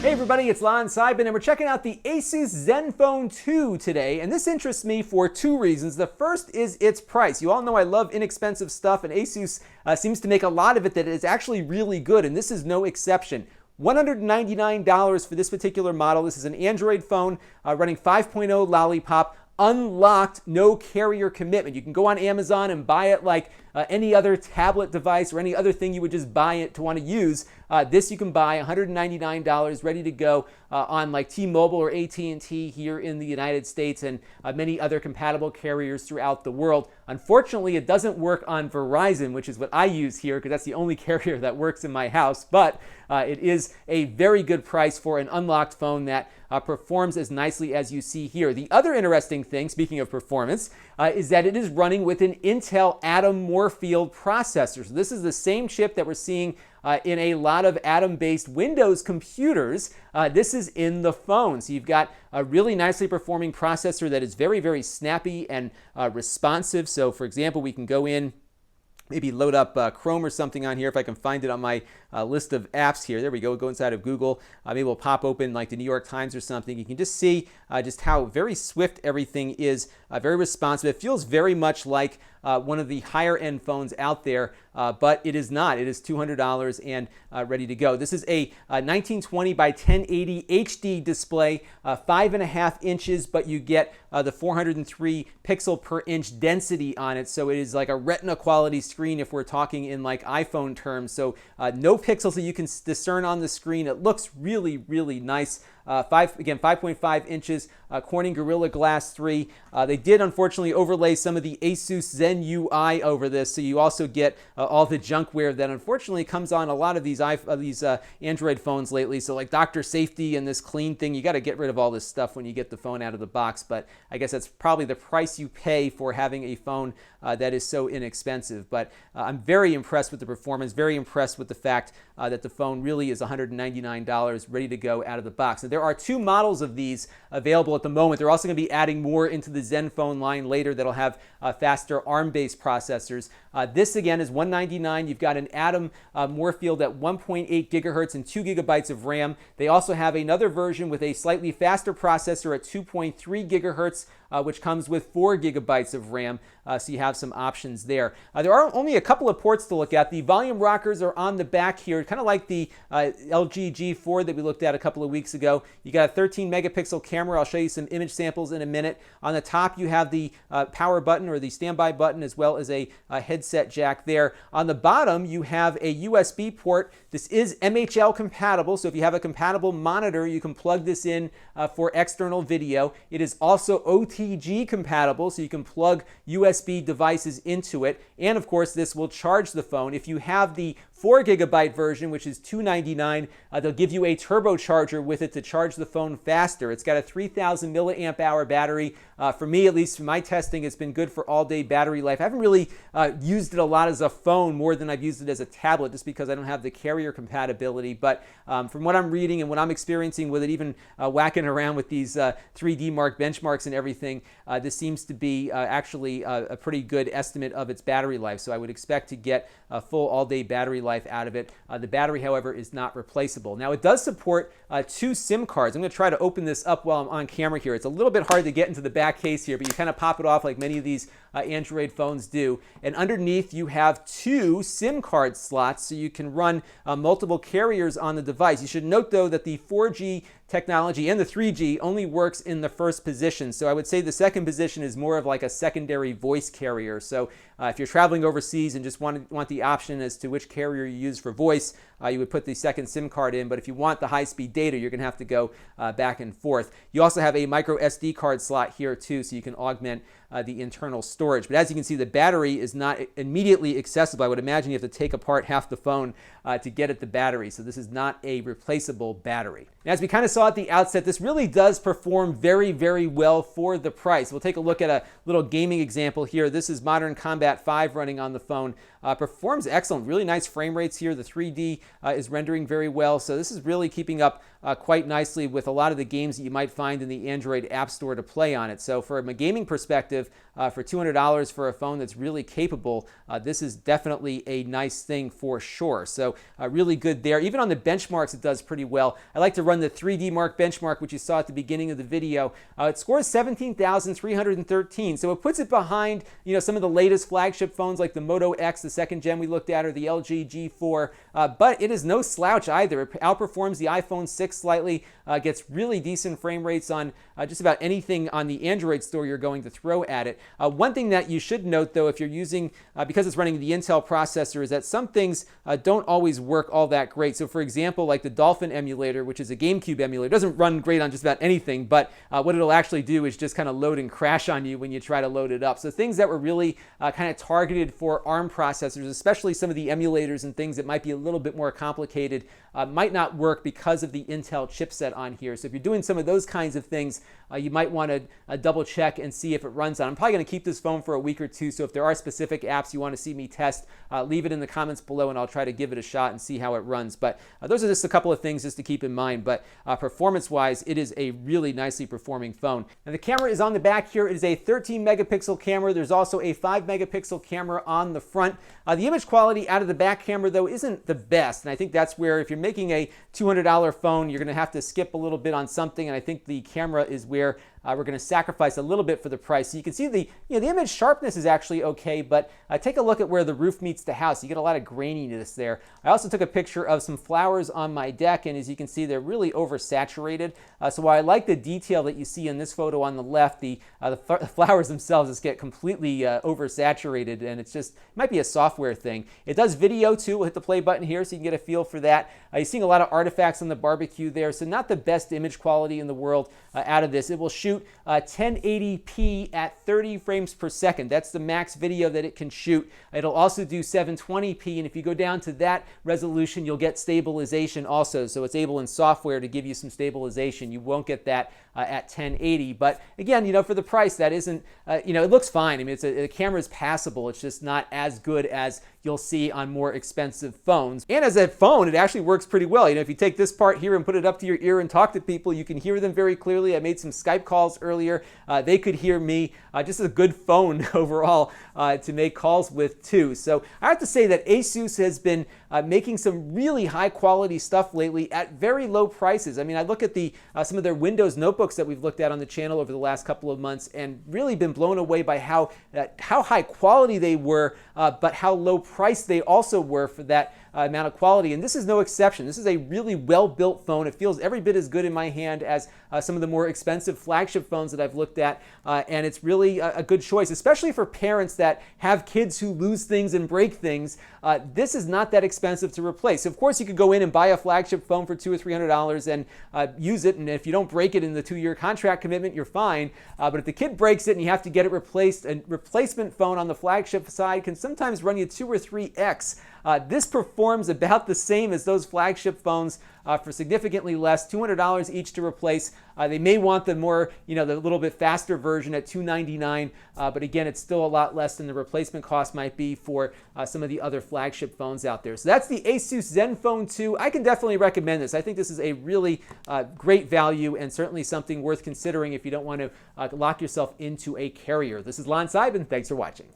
Hey everybody, it's Lon.TV, and we're checking out the Asus Zenfone 2 today, and this interests me for two reasons. The first is its price. You all know I love inexpensive stuff, and Asus seems to make a lot of it that is actually really good, and this is no exception. $199 for this particular model. This is an Android phone running 5.0 Lollipop, unlocked, no carrier commitment. You can go on Amazon and buy it like any other tablet device or any other thing you would just buy it to want to use. This you can buy $199, ready to go on like T-Mobile or AT&T here in the United States and many other compatible carriers throughout the world. Unfortunately, it doesn't work on Verizon, which is what I use here because that's the only carrier that works in my house, but it is a very good price for an unlocked phone that performs as nicely as you see here. The other interesting thing, speaking of performance, is that it is running with an Intel Atom Moorefield processor. So this is the same chip that we're seeing in a lot of Atom-based Windows computers. This is in the phone. So you've got a really nicely performing processor that is very, very snappy and responsive. So for example, we can go in, maybe load up Chrome or something on here if I can find it on my list of apps here. There we go. Go inside of Google. Maybe we'll pop open like the New York Times or something. You can just see just how very swift everything is, very responsive. It feels very much like one of the higher end phones out there, but it is not. It is $200 and ready to go. This is a 1920 by 1080 HD display, 5.5 inches, but you get the 403 pixel per inch density on it. So it is like a retina quality screen if we're talking in like iPhone terms. So no pixels that you can discern on the screen. It looks really, really nice. 5.5 inches, Corning Gorilla Glass 3. They did unfortunately overlay some of the Asus Zen UI over this, so you also get all the junkware that unfortunately comes on a lot of these Android phones lately. So like Dr. Safety and this clean thing, you got to get rid of all this stuff when you get the phone out of the box. But I guess that's probably the price you pay for having a phone that is so inexpensive. But I'm very impressed with the performance, very impressed with the fact that the phone really is $199 ready to go out of the box. Now, there are two models of these available at the moment. They're also going to be adding more into the Zenfone line later that'll have faster ARM-based processors. This again is $199. You've got an Atom Moorefield at 1.8 gigahertz and 2 gigabytes of RAM. They also have another version with a slightly faster processor at 2.3 gigahertz, which comes with 4 gigabytes of RAM, so you have some options there. There are only a couple of ports to look at. The volume rockers are on the back here, kind of like the LG G4 that we looked at a couple of weeks ago. You got a 13 megapixel camera. I'll show you some image samples in a minute. On the top, you have the power button or the standby button, as well as a headset jack there. On the bottom, you have a USB port. This is MHL compatible, so if you have a compatible monitor, you can plug this in for external video. It is also OTG compatible, so you can plug USB devices into it. And of course, this will charge the phone. If you have the 4 gigabyte version, which is $299, they'll give you a turbocharger with it to charge the phone faster. It's got a 3,000 milliamp hour battery. For me, at least for my testing, it's been good for all day battery life. I haven't really used it a lot as a phone more than I've used it as a tablet, just because I don't have the carrier compatibility. But from what I'm reading and what I'm experiencing with it, even whacking around with these 3D Mark benchmarks and everything, this seems to be actually a pretty good estimate of its battery life. So I would expect to get a full all-day battery life out of it. The battery, however, is not replaceable. Now, it does support 2 SIM cards. I'm going to try to open this up while I'm on camera here. It's a little bit hard to get into the back case here, but you kind of pop it off like many of these Android phones do. And underneath, you have 2 SIM card slots, so you can run multiple carriers on the device. You should note, though, that the 4G technology and the 3G only works in the first position. So I would say the second position is more of like a secondary voice carrier. So if you're traveling overseas and just want the option as to which carrier you use for voice, you would put the second SIM card in. But if you want the high-speed data, you're going to have to go back and forth. You also have a micro SD card slot here too, so you can augment the internal storage. But as you can see, the battery is not immediately accessible. I would imagine you have to take apart half the phone to get at the battery. So this is not a replaceable battery. And as we kind of saw at the outset, this really does perform very, very well for the price. We'll take a look at a little gaming example here. This is Modern Combat 5 running on the phone. Performs excellent, really nice frame rates here. The 3D is rendering very well. So this is really keeping up quite nicely with a lot of the games that you might find in the Android App Store to play on it. So from a gaming perspective, for $200 for a phone that's really capable, this is definitely a nice thing for sure. So really good there. Even on the benchmarks, it does pretty well. I like to run the 3D Mark benchmark, which you saw at the beginning of the video. It scores 17,313, so it puts it behind, some of the latest flagship phones like the Moto X, the second gen we looked at, or the LG G4, but it is no slouch either. It outperforms the iPhone 6 slightly, gets really decent frame rates on just about anything on the Android store you're going to throw at it. One thing that you should note, though, if you're using, because it's running the Intel processor, is that some things don't always work all that great. So for example, like the Dolphin emulator, which is a GameCube emulator, doesn't run great on just about anything, but what it'll actually do is just kind of load and crash on you when you try to load it up. So things that were really kind of targeted for ARM processors, especially some of the emulators and things that might be a little bit more complicated, might not work because of the Intel chipset on here. So if you're doing some of those kinds of things, you might want to double check and see if it runs on. I'm probably going to keep this phone for a week or two, so if there are specific apps you want to see me test, leave it in the comments below and I'll try to give it a shot and see how it runs. But those are just a couple of things just to keep in mind. But performance-wise, it is a really nicely performing phone. Now the camera is on the back here. It is a 13 megapixel camera. There's also a 5 megapixel camera on the front. The image quality out of the back camera, though, isn't the best, and I think that's where, if you're making a $200 phone, you're going to have to skip a little bit on something, and I think the camera is where we're going to sacrifice a little bit for the price. So you can see the image sharpness is actually okay, but take a look at where the roof meets the house. You get a lot of graininess there. I also took a picture of some flowers on my deck, and as you can see, they're really oversaturated. So while I like the detail that you see in this photo on the left, the flowers themselves just get completely oversaturated, and it might be a software thing. It does video too. We'll hit the play button here so you can get a feel for that. You're seeing a lot of artifacts on the barbecue there, so not the best image quality in the world out of this. It will shoot 1080p at 30 frames per second. That's the max video that it can shoot. It'll also do 720p, and if you go down to that resolution, you'll get stabilization also. So it's able in software to give you some stabilization. You won't get that at 1080, but again, for the price, that isn't, it looks fine. I mean, the camera is passable. It's just not as good as you'll see on more expensive phones. And as a phone, it actually works pretty well. If you take this part here and put it up to your ear and talk to people, you can hear them very clearly. I made some Skype calls earlier. They could hear me. Just a good phone overall to make calls with too. So I have to say that Asus has been making some really high quality stuff lately at very low prices. I mean, I look at some of their Windows notebooks that we've looked at on the channel over the last couple of months and really been blown away by how high quality they were, but how low priced they also were for that amount of quality. And this is no exception. This is a really well-built phone. It feels every bit as good in my hand as some of the more expensive flagship phones that I've looked at, and it's really a good choice, especially for parents that have kids who lose things and break things. This is not that expensive to replace. Of course, you could go in and buy a flagship phone for $200 or $300 and use it, and if you don't break it in the 2-year contract commitment, you're fine. But if the kid breaks it and you have to get it replaced, a replacement phone on the flagship side can sometimes run you 2 or 3x. This performs about the same as those flagship phones for significantly less, $200 each to replace. They may want the more, the little bit faster version at $299, but again, it's still a lot less than the replacement cost might be for some of the other flagship phones out there. So that's the Asus Zenfone 2. I can definitely recommend this. I think this is a really great value and certainly something worth considering if you don't want to lock yourself into a carrier. This is Lon.TV, and thanks for watching.